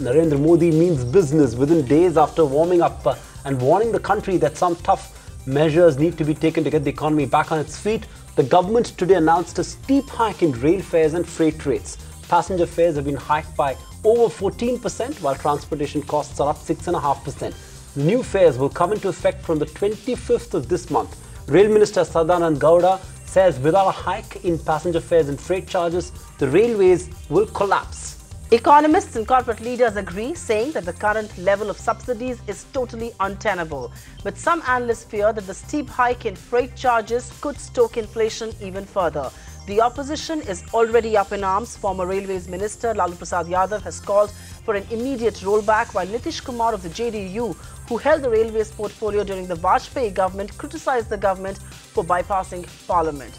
Narendra Modi means business within days after warming up and warning the country that some tough measures need to be taken to get the economy back on its feet. The government today announced a steep hike in rail fares and freight rates. Passenger fares have been hiked by over 14%, while transportation costs are up 6.5%. The new fares will come into effect from the 25th of this month. Rail Minister Sadanand Gowda says without a hike in passenger fares and freight charges, the railways will collapse. Economists and corporate leaders agree, saying that the current level of subsidies is totally untenable. But some analysts fear that the steep hike in freight charges could stoke inflation even further. The opposition is already up in arms. Former Railways Minister Lalu Prasad Yadav has called for an immediate rollback, while Nitish Kumar of the JDU, who held the railways portfolio during the Vajpayee government, criticized the government for bypassing parliament.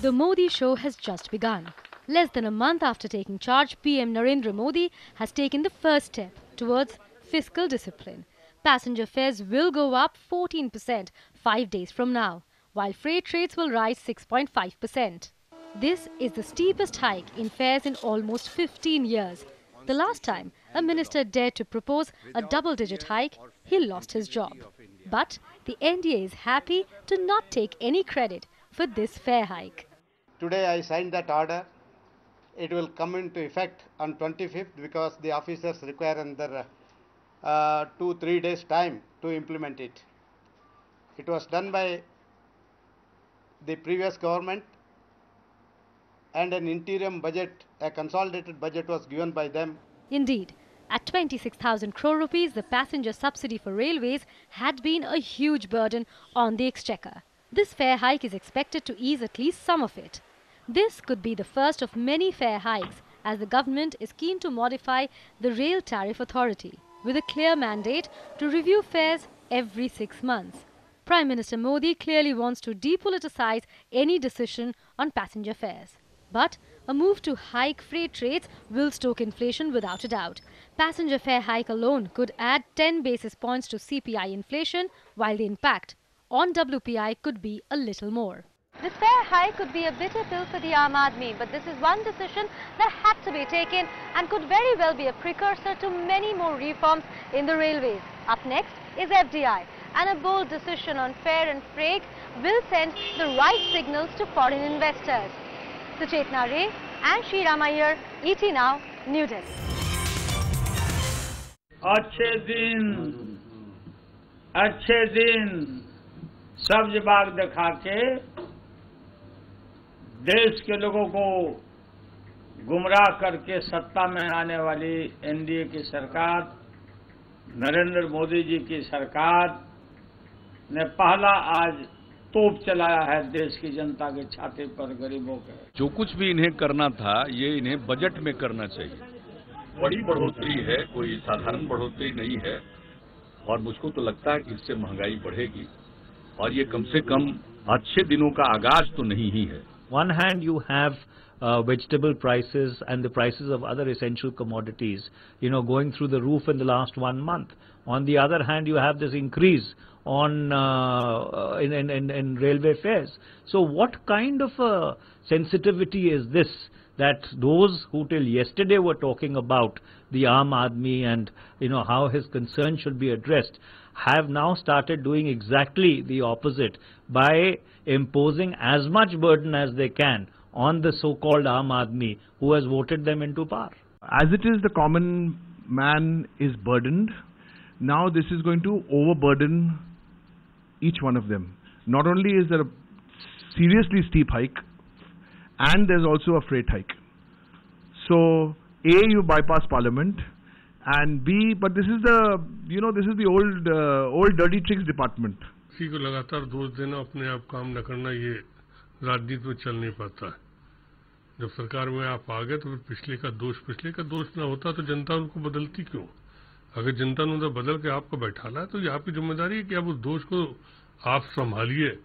The Modi show has just begun. Less than a month after taking charge, PM Narendra Modi has taken the first step towards fiscal discipline. Passenger fares will go up 14% 5 days from now, while freight rates will rise 6.5%. This is the steepest hike in fares in almost 15 years. The last time a minister dared to propose a double-digit hike, he lost his job. But the NDA is happy to not take any credit for this fare hike. Today I signed that order. It will come into effect on 25th because the officers require another 2-3 days time to implement it. It was done by the previous government, and an interim budget, a consolidated budget, was given by them. Indeed, at 26,000 crore rupees, the passenger subsidy for railways had been a huge burden on the exchequer. This fare hike is expected to ease at least some of it. This could be the first of many fare hikes, as the government is keen to modify the Rail Tariff Authority with a clear mandate to review fares every 6 months. Prime Minister Modi clearly wants to depoliticize any decision on passenger fares. But a move to hike freight rates will stoke inflation without a doubt. Passenger fare hike alone could add 10 basis points to CPI inflation, while the impact on WPI could be a little more. This fare hike could be a bitter pill for the Aam Aadmi, but this is one decision that had to be taken and could very well be a precursor to many more reforms in the railways. Up next is FDI, and a bold decision on fare and freight will send the right signals to foreign investors. Suchetna Ray and Shriram Iyer, ET Now, New Delhi. अच्छे दिन सब्ज बाग दिखा के देश के लोगों को गुमराह करके सत्ता में आने वाली एनडीए की सरकार, नरेंद्र मोदी जी की सरकार ने पहला आज तोप चलाया है देश की जनता के छाती पर, गरीबों के। जो कुछ भी इन्हें करना था, ये इन्हें बजट में करना चाहिए। बड़ी बढ़ोतरी है, कोई साधारण बढ़ोतरी नहीं है, और मुझको तो लगता है कि इससे महंगाई बढ़ेगी, और ये कम से कम अच्छे दिनों का आगाज तो नहीं ही है। One hand you have vegetable prices and the prices of other essential commodities, going through the roof in the last 1 month. On the other hand, you have this increase on in railway fares. So what kind of a sensitivity is this, that those who till yesterday were talking about the Aam Aadmi and how his concerns should be addressed, have now started doing exactly the opposite by imposing as much burden as they can on the so-called Aam Aadmi who has voted them into power. As it is, the common man is burdened. Now this is going to overburden each one of them. Not only is there a seriously steep hike, and there's also a freight hike. So A, you bypass parliament, and B, but this is the this is the old dirty tricks department. किसी को लगातार दोष देना, अपने आप काम न करना, ये राजनीति में चल नहीं पाता है। जब सरकार में आप आ गए तो फिर पिछले का दोष ना होता तो जनता उनको बदलती क्यों? अगर जनता ने उन्हें बदल के आपको बैठाना है तो ये आपकी जिम्मेदारी है कि आप उस दोष को आप संभालिए।